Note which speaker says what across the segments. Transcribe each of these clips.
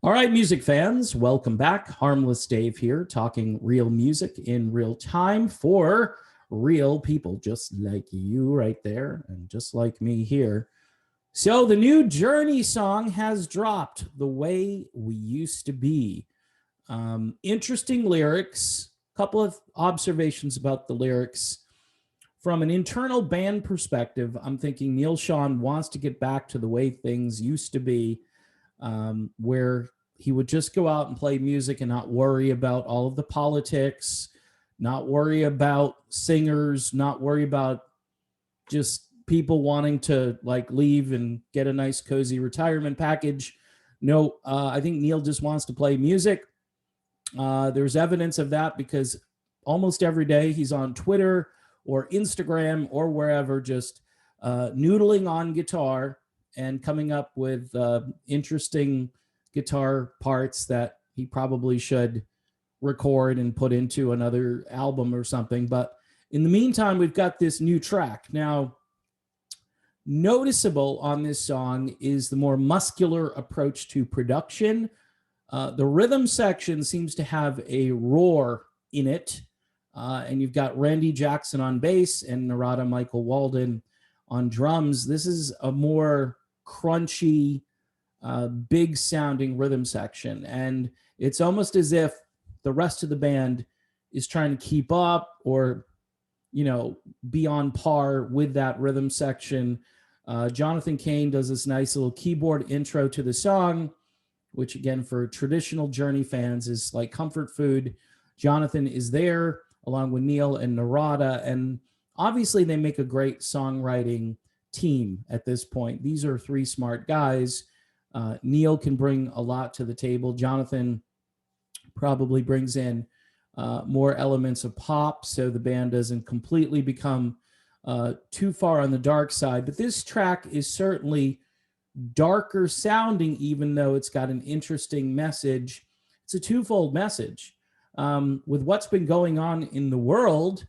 Speaker 1: All right, music fans, welcome back. Harmless Dave here, talking real music in real time for real people just like you right there and just like me here. So, the new Journey song has dropped, The Way We Used to Be. Interesting lyrics, couple of observations about the lyrics. From an internal band perspective, I'm thinking Neal Schon wants to get back to the way things used to be, where he would just go out and play music and not worry about all of the politics, not worry about singers, not worry about just people wanting to like leave and get a nice cozy retirement package. No, I think Neal just wants to play music. There's evidence of that because almost every day he's on Twitter or Instagram or wherever, just noodling on guitar and coming up with interesting guitar parts that he probably should record and put into another album or something. But in the meantime, we've got this new track. Now, noticeable on this song is the more muscular approach to production. The rhythm section seems to have a roar in it. And you've got Randy Jackson on bass and Narada Michael Walden on drums. This is a more crunchy, big sounding rhythm section. And it's almost as if the rest of the band is trying to keep up or, be on par with that rhythm section. Jonathan Cain does this nice little keyboard intro to the song, which again, for traditional Journey fans is like comfort food. Jonathan is there along with Neal and Narada. And obviously they make a great songwriting team at this point. These are three smart guys. Neal can bring a lot to the table. Jonathan probably brings in more elements of pop, so the band doesn't completely become too far on the dark side. But this track is certainly darker sounding, even though it's got an interesting message. It's a twofold message. With what's been going on in the world,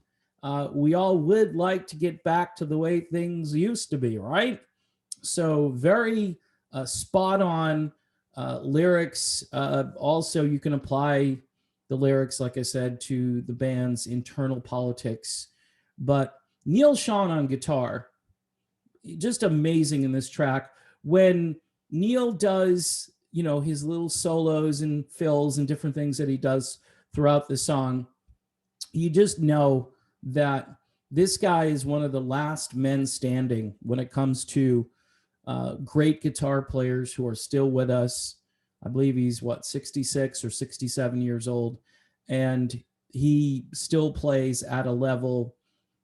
Speaker 1: we all would like to get back to the way things used to be, right? So very spot on lyrics. Also, you can apply the lyrics, like I said, to the band's internal politics. But Neal Schon on guitar, just amazing in this track. When Neal does, his little solos and fills and different things that he does throughout the song, you just know that this guy is one of the last men standing when it comes to great guitar players who are still with us. I believe he's 66 or 67 years old, and he still plays at a level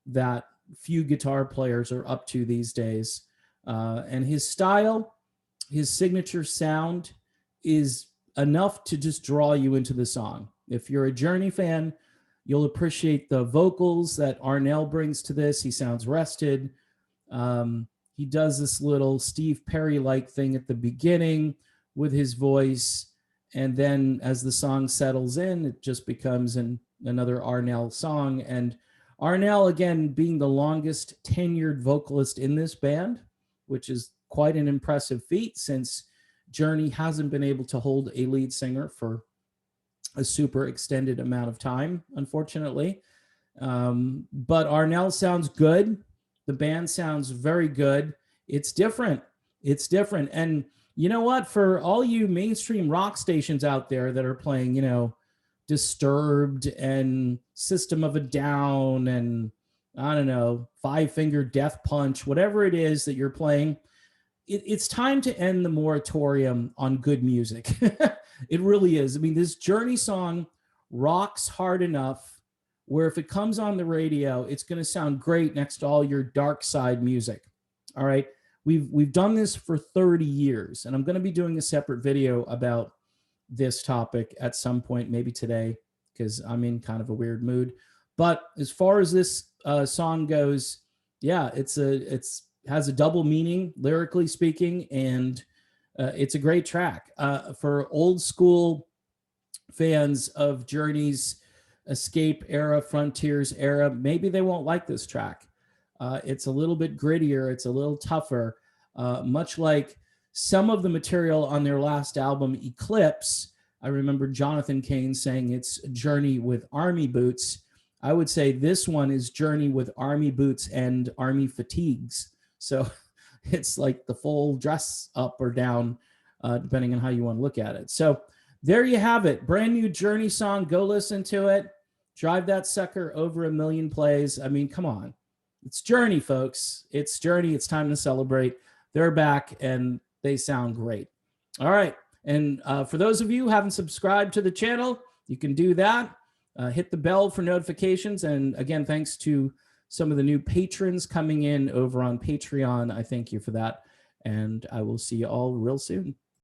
Speaker 1: that few guitar players are up to these days. And his style, his signature sound is enough to just draw you into the song. If you're a Journey fan, you'll appreciate the vocals that Arnell brings to this. He sounds rested. He does this little Steve Perry-like thing at the beginning with his voice. And then as the song settles in, it just becomes another Arnell song. And Arnell, again, being the longest tenured vocalist in this band, which is quite an impressive feat since Journey hasn't been able to hold a lead singer for a super extended amount of time, unfortunately. But Arnell sounds good. The band sounds very good. It's different. It's different. And you know what? For all you mainstream rock stations out there that are playing, Disturbed and System of a Down and, I don't know, Five Finger Death Punch, whatever it is that you're playing, it's time to end the moratorium on good music. It really is. I mean, this Journey song rocks hard enough where if it comes on the radio, it's going to sound great next to all your dark side music. All right. We've done this for 30 years, and I'm going to be doing a separate video about this topic at some point, maybe today, because I'm in kind of a weird mood. But as far as this song goes, yeah, it's has a double meaning, lyrically speaking, and it's a great track. For old school fans of Journey's Escape era, Frontiers era, maybe they won't like this track. It's a little bit grittier. It's a little tougher, much like Some of the material on their last album, Eclipse, I remember Jonathan Cain saying it's Journey with Army Boots. I would say this one is Journey with Army Boots and Army Fatigues. So it's like the full dress up or down, depending on how you want to look at it. So there you have it. Brand new Journey song. Go listen to it. Drive that sucker over 1 million plays. I mean, come on. It's Journey, folks. It's Journey. It's time to celebrate. They're back, and they sound great. All right. And for those of you who haven't subscribed to the channel, you can do that. Hit the bell for notifications. And again, thanks to some of the new patrons coming in over on Patreon. I thank you for that. And I will see you all real soon.